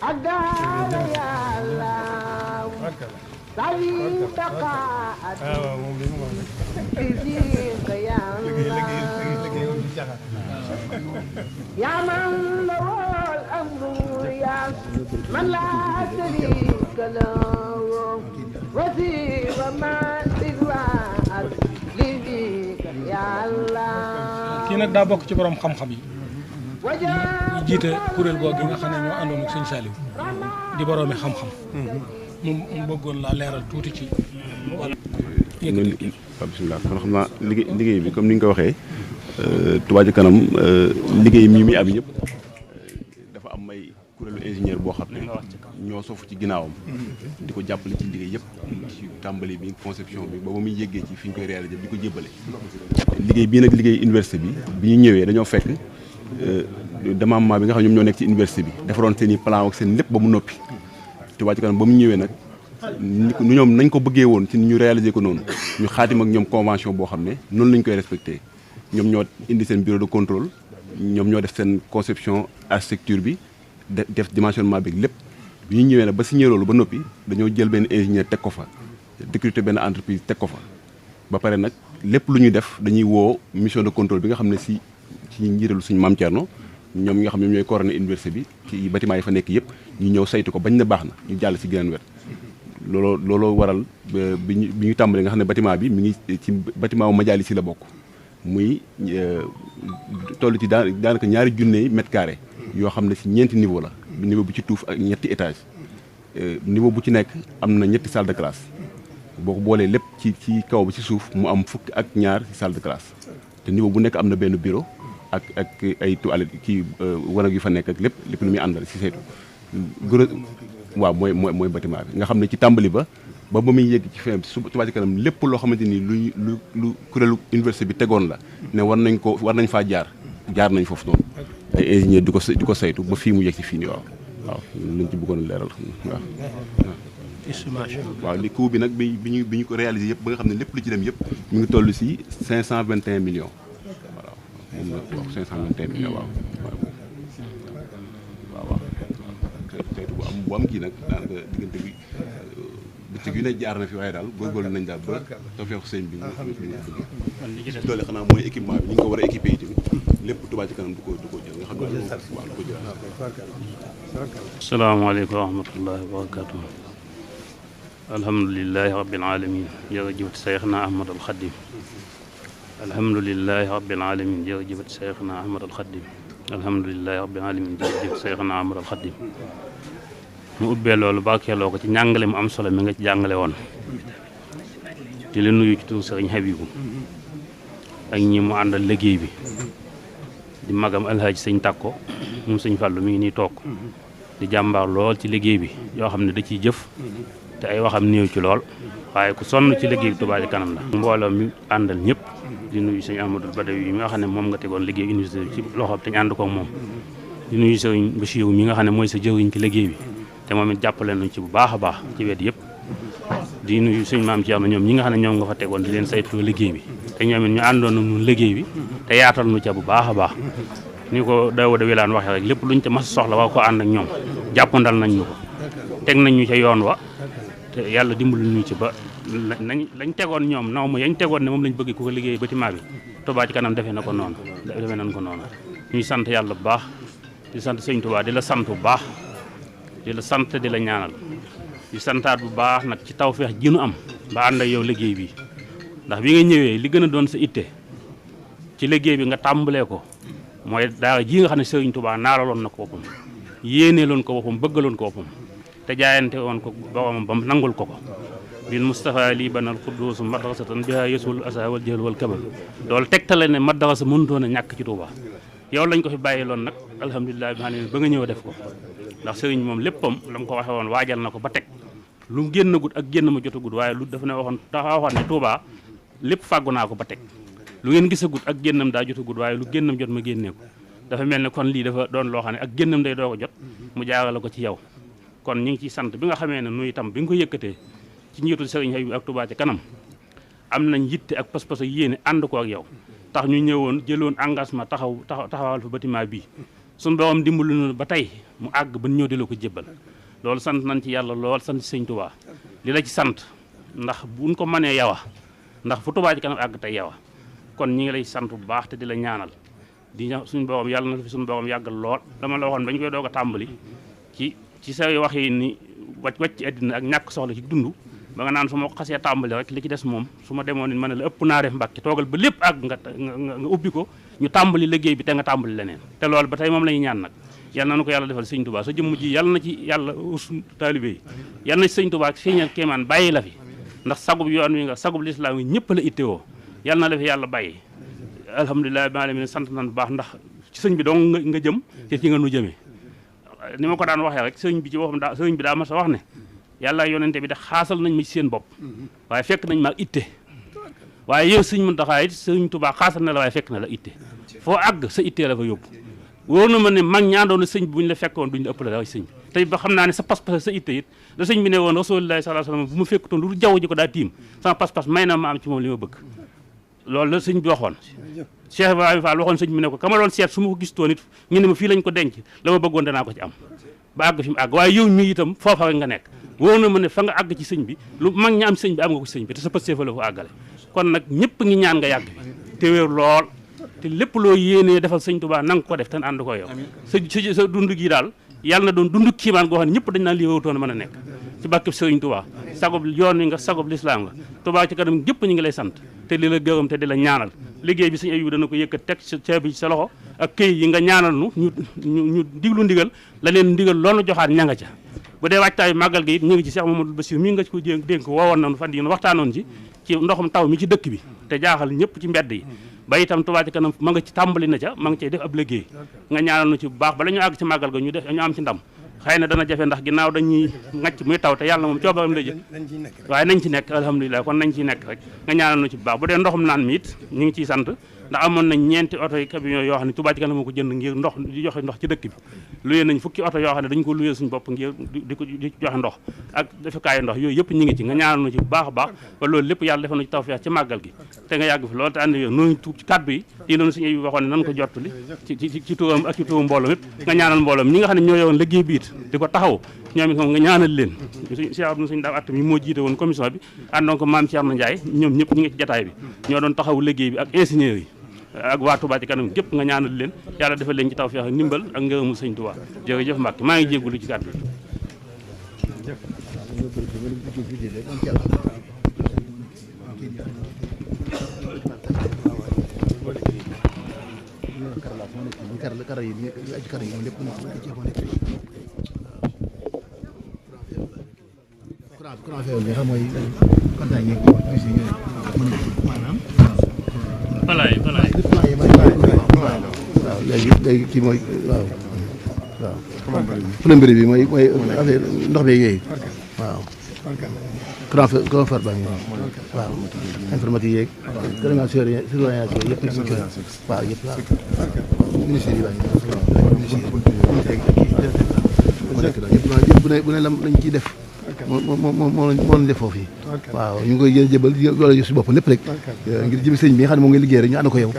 أدار يا الله سعي بقاء فيك يا الله يا من له الأمر يا من لا شريك له وسيب ما سواه لبيك يا الله kii nag daa bokk ci borom xam-xam yi ñu jiite kuréel googu gi nga xam ne ñoo àndoon ak sëñ Saliou di boroomi xam-xam mu bëggoon laa leeral tuuti ci wàllu waaw bisimilah kon xam naa liggéey bi comme ni nga ko waxee Touba Ca Kanam liggéey mii mi am yëpp dafa am ay kuréelu ingénieur boo xam ne ñoo sofu ci ginnaawam di ko jàppale ci liggéey yëpp ci tàmbali bi conception bi ba ba muy yéggee ci fi ñu koy réaliser di ko jébbale liggéey bii nag liggéey université bi ñu ñëwee dañoo fekk démembrement bi nga xam ne ñoom ñoo nekk ci université bi defaroon seen i plan ak seen lépp ba mu noppi Touba Ca Kanam ba mu ñëwee nag ñoom nañ ko bëggee woon ci ñu réaliser ko noonu ñu xaatim ak ñoom convention boo xam ne noonu lañ koy respecté ñoom ñoo indi seen bureau de contrôle ñoom ñoo def seen conception architecture bi def dimensionnement bi lépp bi ñu ñëwee nag ba signé loolu ba noppi dañoo jël benn ingénieur teg ko fa recruter benn entreprise teg ko fa ba pare nag lépp lu ñuy def dañuy woo mission de contrôle bi nga xam ne ci njiitalu suñu Maam Thierno ñoom ñi nga xam ne ñooy coordonné université bi ci bâtiment yi fa nekk yëpp ñu ñëw saytu ko bañ na baax na ñu jàll ci geneen wet looloo waral bi ñu tàmbalee nga xam ne bâtiment bi mi ngi ci bâtiment wu Majalis si la bokk muy toll ci daanaka ñaari junney mètre carré yoo xam ne ci ñeenti niveau la niveau bu ci tuuf ak ñetti étage niveau bu ci nekk am na ñetti salle de classe boo ko boolee lépp ci kaw ba ci suuf mu am fukk ak ñaar ci salle de classe te niveau bu nekk am na benn bureau ak ay toilettes kii wanag yu fa nekk ak lépp lu muy àndal ci saytu waaw mooy bâtiment bi nga xam ne ci tàmbali ba muy yegg ci fin bi Touba Ca Kanam lépp loo xamante ni lu kuréelu université bi tegoon la ne war nañ faa jaar nañ foofu noonu ay ingénieur di ko saytu ba fii mu yegg ci fii nii waaw lañ ci bëggoon a leeral waaw li coût bi nag bi ñu ko réalisé yëpp ba nga xam ne lépp lu ci dem yëpp mu ngi toll ci 521 millions voilà moom la waaw 521 millions waaw bu am kii nag daanaka diggante bi bëccëg yu ne jaar na fi waaye daal góorgóorlu nañ daal ba tawfeexu sëñ bi ñu ci doole xanaa mooy équipement bi ñu ngi ko war a équipé yi tamit lépp Touba Ca Kanam du ko jël nga xam ne waaw du ko jël. asalaamaaleykum wa rahmatullahi wa barakatuh alhamdulilahi rabbil alamin jërëjëf Seyxna Ahmad al Xadim alhamdulilahi rabbil alamin jërëjëf Seyxna Ahmad al Xadim alhamdulilahi rabbil alamin jërëjëf Seyxna Ahmad al Xadim mu ubbee loolu bàkkeeloo ko ci njàngale mu am solo mi nga ci jàngale woon di la nuyu ci tur sëriñ Habibu ak ñi mu àndal liggéey bi di magam alhaaji sëñ Takko moom sëñ Fàllu mi ngi nii toog di jàmbaar lool ci liggéey bi yoo xam ne da ciy jëf te ay waxam néew ci lool waaye ku sonn ci liggéey bi Touba Ca Kanam la mbooloo mi àndal ñëpp di nuyu sëñ Amadou Badawi yi mi nga xam ne moom nga tegoon liggéey université bi ci loxoom te ñu ànd ko moom di nuyu sëriñ Bachir mi nga xam ne mooy sa jëriñ ci liggéey bi te moom it jàppale nañ ci bu baax a baax ci wet yëpp di nuyu suñu maam Thierno ñoom ñi nga xam ne ñoom nga fa tegoon di leen saytu liggéey bi te ñoom it ñu àndoon ak ñun liggéey bi te yaatal nu ca bu baax a baax ni ko Daouda Wilane waxee rek lépp luñ ca mas soxla waa ko ànd ak ñoom jàppandal nañ ñu ko teg nañ ñu ca yoon wa te yàlla dimbali ñu ci ba lañ tegoon ñoom naw ma yañ tegoon ne moom lañ bëgg ku ko liggéey bâtiment bi Touba Ca Kanam defee nañ ko noonu ñuy sant yàlla bu baax di sant sëñ Touba di la sant bu baax di la sant di la ñaanal di santaat bu baax nag ci tawfeex ji nu am ba ànd ak yow liggéey bi ndax bi nga ñëwee li gën a doon sa itte ci liggéey bi nga tàmbalee ko mooy daara ji nga xam ne Sëriñ Tuubaa naaraloon na ko boppam yéeneeloon ko boppam bëggaloon ko boppam te jaayante woon ko boromam ba nangul ko bil Mustafa lii banal quddus madrasatan biha yasul asa wal jahl wal kabal loolu tegtale ne madrasa mënutoon a ñàkk ci Tuubaa yow lañ ko fi bàyyi loon nag alhamdulilah bi xam ne ba nga ñëw def ko ndax sëriñ moom léppam la mu ko waxee woon waajal na ko ba teg lu génn gut ak génn ma jotagut waaye lu dafa ne waxoon ne Touba lépp fàggu naa ko ba teg lu ngeen gisagut ak génnam daa jotagut waaye lu génnam jot ma génnee ko dafa mel ne kon lii dafa doon loo xam ne ak génnam day doo ko jot mu jaarale ko ci yow kon ñu ngi ciy sant bi nga xamee ne nuy itam bi nga ko yëkkatee ci njiitul sëriñ Habib ak Touba Ca Kanam am nañ yitte ak pas-pas ak yéene ànd ko ak yow tax ñu ñëwoon jëloon engagement taxawal fa bâtiment bii suñu borom dimbalu na ba tey mu àgg ba ñëw di la ko jébbal loolu sant nañ ci yàlla lool sant ci sëñ Touba li la ci sant ndax buñ ko mënee yawa ndax fu Touba Ca Kanam àgg tey yawa kon ñi ngi lay sant bu baax te di la ñaanal di suñu borom yàlla na fi suñu borom yàggal lool dama la waxoon bañ koy doog a tàmbali ci say wax yi ni wàcc ci àddina ak ñàkk soxla ci dund ba nga naan su ma ko xasee tàmbali rek li ci des moom su ma demoon ni ma ne la ëpp naa def Mbàkke toogal ba lépp àgg nga ubbi ko ñu tàmbali liggéey bi te nga tàmbali leneen te loolu ba tey moom la ñuy ñaan nag yàlla na ko yàlla defal sëñ Touba sa jëmm ji yàlla na ci yàlla us taalibe yi yàlla na ci sëñ Touba feeñal kéemaan bàyyi la fi ndax sagub yoon wi nga sagub lislaam yi ñëpp la ittewoo yàlla na la fi yàlla bàyyi alhamdulilah bi alamin sant nañ bu baax ndax ci sëñ bi dong nga jëm te ci nga nu jëmee ni ma ko daan waxee rek sëñ bi ci waxam daa sëñ bi daa mas a wax ne yàlla yonente bi da xaasal nañ ma ci seen bopp waaye fekk nañ ma itte waaye yow sëñ Muntaxa it sëñ Touba xaasal na la waaye fekk na la itte foo àgg sa ittee la fa yóbbu wóor na ma ne mag ñaandoon sëñ bi bu ñu la fekkoon duñ la ëppale dara sëñ bi tey ba xam naa ne sa pas-pas sa itte it da sëñ bi ne woon Rasulullaahi sallallaahu alayhi wa sallam bu ma fekkutoon lu jaww ji ko daa tiim sama pas-pas may na ma am ci moom li ma bëgg loolu la sëñ bi waxoon Cheikh Ibrahima Fall waxoon sëñ bi ne ko kama doon seet su ma ko gistoon it ñu ne ma fii lañ ko denc la ma bëggoon danaa ko ci am ba àgg fi mu àgg waaye yow mi itam foofa rek nga nekk wóor na ma ne fa nga àgg ci sëñ bi lu mag ña am sëñ bi am nga ko ci sëñ bi te sa pëstee fa la fa àggale kon nag ñëpp ngi ñaan nga yàgg bi te wér lool te lépp loo yéenee defal sëñ Touba na nga ko def te ànd ko yow sa dund gi daal yàlla na doon dund kiimaan goo xam ne ñëpp dañ naan lii wawutoon a mën a nekk ci barkeb sëriñ Touba sagob yoon wi nga sagob lislaam nga Touba Ca Kanam ñëpp ñu ngi lay sant te di la gërëm te di la ñaanal liggéey bi sëñ Abibu dana ko yëkkat teg ceeb bi ci sa loxo ak këy yi nga ñaanal nu ñu diglu ndigal la leen ndigal loolu joxaat ña nga ca bu dee waajtaayu màggal gi it ñu ngi ci Cheikh Mamadou Bassir mi nga ci ko dénk woowoon nañu fan yi waxtaanoon ci ndoxum taw mi ci dëkk bi te jaaxal ñëpp ci mbedd yi ba itam Touba Ca Kanam ma nga ci tàmbali na ca ma nga cay def ab liggéey nga ñaanal nu ci bu baax bala ñu àgg ci màggal ga ñu am ci ndam xëy na dana jafe ndax ginnaaw dañuy ngacc muy taw te yàlla moom coobaram la jë waaye nañ ci nekk alhamdulilah kon nañ ciy nekk rek nga ñaanal nu ci bu baax bu dee ndoxum naan mi it ñu ngi ciy sant ndax amoon nañ ñeenti oto yi camion yoo xam ne Touba Ca Kanam moo ko jënd ngir ndox di joxe ndox ci dëkk bi luyee nañ fukki oto yoo xam ne dañu ko luyee suñu bopp ngir di joxe ndox ak defekaayu ndox yooyu yëpp ñu ngi ci nga ñaanal nu ci bu baax a baax ba loolu lépp yàlla defal na ci tawfeex ci màggal gi te nga yàgg fi loolu te ànd yow noonu tuub ci kàddu yi yi doon suñu waxoon ne nan ko jottali ci turam ak ci turam mbooloo mépp nga ñaanal mbooloo ñi nga xam ne ñoo yowoon liggéey bi it di ko taxaw ñoom it moom nga ñaanal leen Cheikh Abdou suñu daaw at mi moo jiite woon commission bi àndoon ko maam Thierno Ndiaye ñoom ñëpp ñi ngi ci jataay bi ñoo doon taxaw liggéey bi ak ingénieurs yi ak waa Touba Ca Kanam gépp nga ñaanal leen yàlla defal leen ci tawfeex ak ndimbal ak ngërëmul sëñ Touba jërëjëf Mbacke maa ngi jéggulu ci kàddu Palaay waaw léegi kii mooy waaw plomberie bi mooy affaire ndox beeg yooyu waaw grand fer baa ngi waaw informatique yeeg surveillance yëpp waaw yëpp waaw ministère yi baa ngi bu ne lañ ciy def moo lañ def foofu yi waaw ñu ngi koy jëbal wala si bopp lépp rek ngir jëmi sëñ bi nga xam ne moom ngay liggéey rek ñu ànd ko yow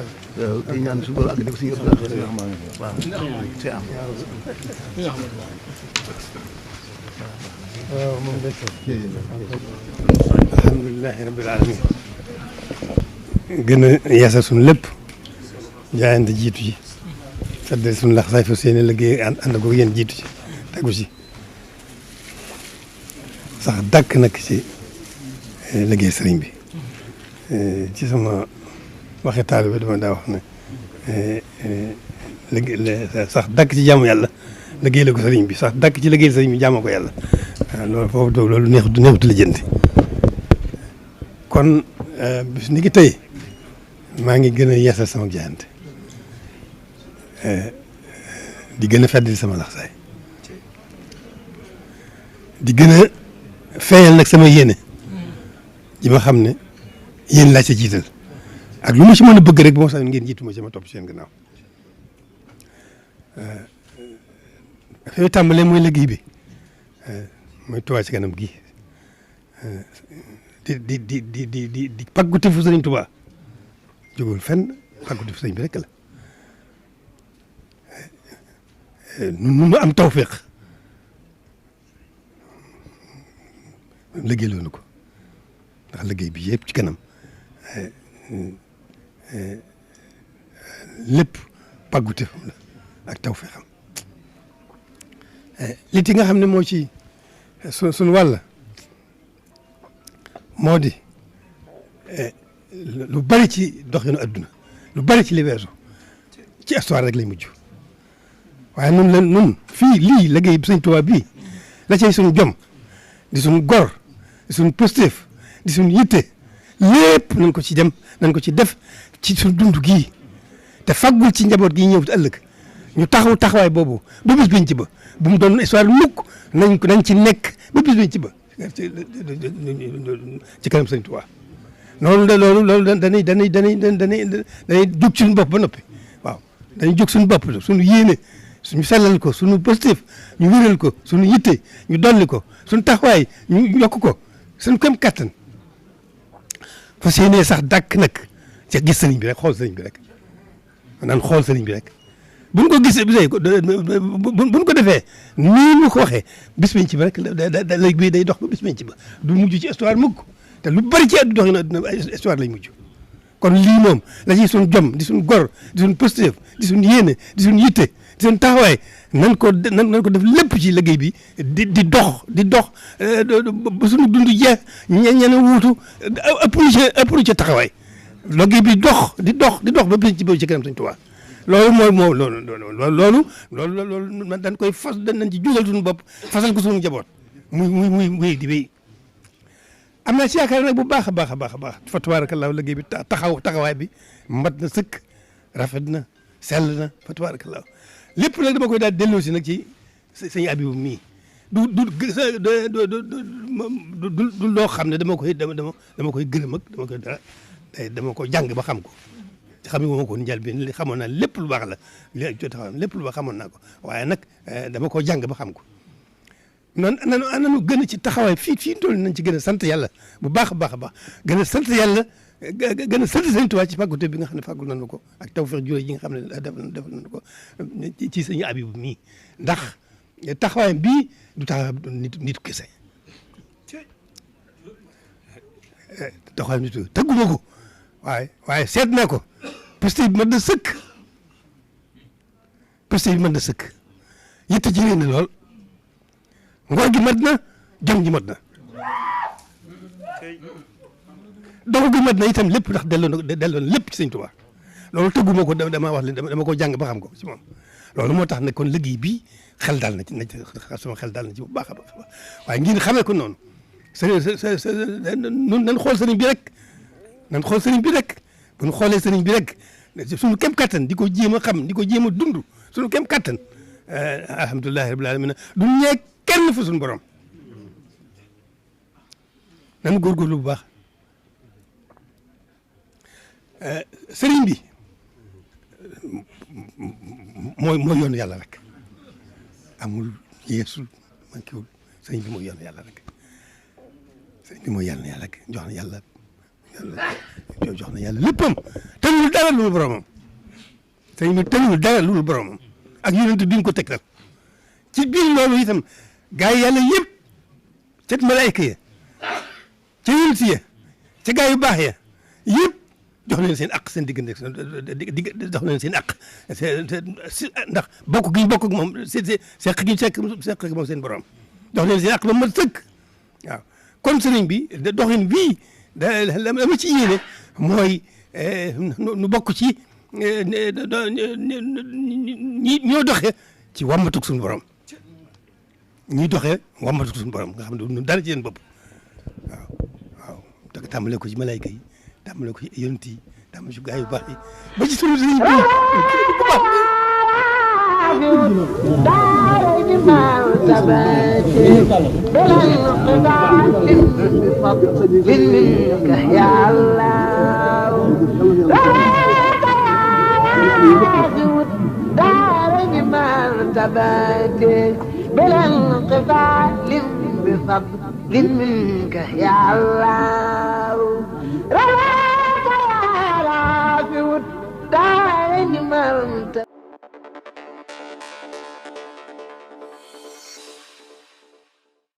te ñaan su boolu àgg ne ko suñu ëpp waaw c'est am waaw moom de alhamdulilahi rabbil alamin gën a yeesal suñu lépp jaayante jiitu ci feddali suñu lax say fa seeni liggéey ànd ko yéen jiitu ci tegu ci sax dàkk nag ci liggéey sëriñ bi ci sama waxi taalibe dama daa wax ne liggéey sax dàkk ci jaamu yàlla liggéey la ko sëriñ bi sax dàkk ci liggéey sëriñ bi jaamu ko yàlla waaw loolu foofu doog loolu neexut lijjanti kon bis ni ki tey maa ngi gën a yeesal sama jaayante di gën a feddali sama laxsaay di gën a feeñal nag sama yéene ji ma xam ne yéen laa ca jiital ak lu ma ci mën a bëgg rek ba ma sax ngeen jiitu ma ci ma topp seen gannaaw dafay tàmbalee mooy liggéey bi mooy Touba Ca Kanam gi di pàggute fu sëriñ Touba jógul fenn pàggute fu sëriñ bi rek la nu am tawféex liggéey loonu ko ndax liggéey bi yëpp ci kanam lépp pàggute fam la ak tawféexam li ci nga xam ne moo ci suñu wàll moo di lu bari ci doxinu adduna lu bari ci li weesu ci histoire rek lay mujj waaye nun fii lii liggéey bi Sëñ Tuubaa bii la cay suñu jom di suñu gor di suñu positif di suñu yitte lépp nañ ko ci dem nañ ko ci def ci suñu dund gii te faggul ci njaboot gi ñëw ëllëg ñu taxawaay boobu ba bis biñ ci ba bu mu doon histoire mukk nañ ci nekk ba bis biñ ci ba ci kanam Sëñ Tuubaa loolu dañuy jóg suñu bopp ba noppi waaw dañuy jóg suñu bopp suñu yéene suñu sellal ko suñu positif ñu wéral ko suñu yitte ñu dolli ko suñu taxawaay ñu yokk ko suñu kem kattan fas yéenee sax dàkk nag ci gis sëriñ bi rek xool sëriñ bi rek naan xool sëriñ bi rek buñ ko gisee buñ ko defee nii mu ko waxee bis bañ ci ba rek léegi bii day dox ba bis bañ ci ba du mujj ci histoire mukk te lu bari ci dox na histoire lay mujj kon lii moom la ciy suñu jom di suñu gor di suñu positif di suñu yéene di suñu yitte di suñu taxawaay nan ko def lépp ci liggéey bi di dox ba suñu dund jeex ñeneen wuutu ëpp lu ci taxawaay liggéey bi di dox ba bis ci kanam Sëñ Tuubaa loolu man dañ koy fas dañ ci jugal suñu bopp fasal ko suñu njaboot muy wéy di wéy am naa ci yaakaar nag bu baax a baax a baax a baax fa tabaarakallaahu liggéey bi taxawaay bi mat na sëkk rafet na sell na fa tabaarakallaahu lépp nag dama koy daal delloo si nag ci sëñ Abibu mii du loo xam ne dama koy gërëm ak dama ko jàng ba xam ko xam nga ma ko njël bi xamoon naa lépp lu baax la lépp lu baax xamoon naa ko waaye nag dama ko jàng ba xam ko nanu gën a ci taxawaay fii toll nañ ci gën a sant yàlla bu baax a baax a baax gën a sant yàlla gën a sant Sëñ Tuubaa ci fàggute bi nga xam ne fàggul nañu ko ak tawfeex jure yi nga xam ne def nañu ko ci Sëñ Abibu mii ndax taxawaay bii du taxawaay nit kese taxawaay nit tëgguma ko waaye seet naa ko parce que mën na sëkk yitte ji na lool ngor gi mat na jom ji mat na dogu gi mat na itam lépp ndax delloo lépp ci Sëñ Tuubaa loolu tëgguma ko dama wax leen dama ko jàng ba xam ko ci moom loolu moo tax ne kon liggéey bi xel daal na ci sama xel daal na ci bu baax a baax waaye ngeen xamee ko noonu nun nan xool sëriñ bi rek bu ñu xoolee sëriñ bi rek suñu kem kattan di ko jéem a xam di ko jéem a dund suñu kem kattan alhamdulilahi rabbil alamin du ñee kenn fa suñu borom nan góorgóorlu bu baax sëriñ bi mooy yoonu yàlla rek amul yeesul man kiwul sëriñ bi mooy yoonu yàlla rek sëriñ bi mooy yàlla rek jox na yàlla léppam tënul dara lu boromam sëriñ bi tënul dara lu boromam ak yonent bi mu ko tegtal ci biir loolu itam gaa yi yàlla yëpp ca malaayka ya ca yonent ya ca gaa yu baax ya yëpp jox leen seen aq seen diggante jox leen seen aq ndax bokk gi bokk ak moom seq moom seen borom jox leen seen aq ba mat sëkk waaw kon sëriñ bi doxin bii la ma ci yéene mooy nu bokk ci ñoo doxee ci wàmmatuk suñu borom ñuy doxee wàmmatuk suñu borom nga xam ne dara ci seen bopp waaw tàmbale ko ci malayka yi tàmbale ko ci yonent yi tàmbale ci gaa yu baax yi ba ci sunu sëriñ bi bu baax بلا انقطاع بفضل منك يا الله رواك يا رافع الدارين مرتبة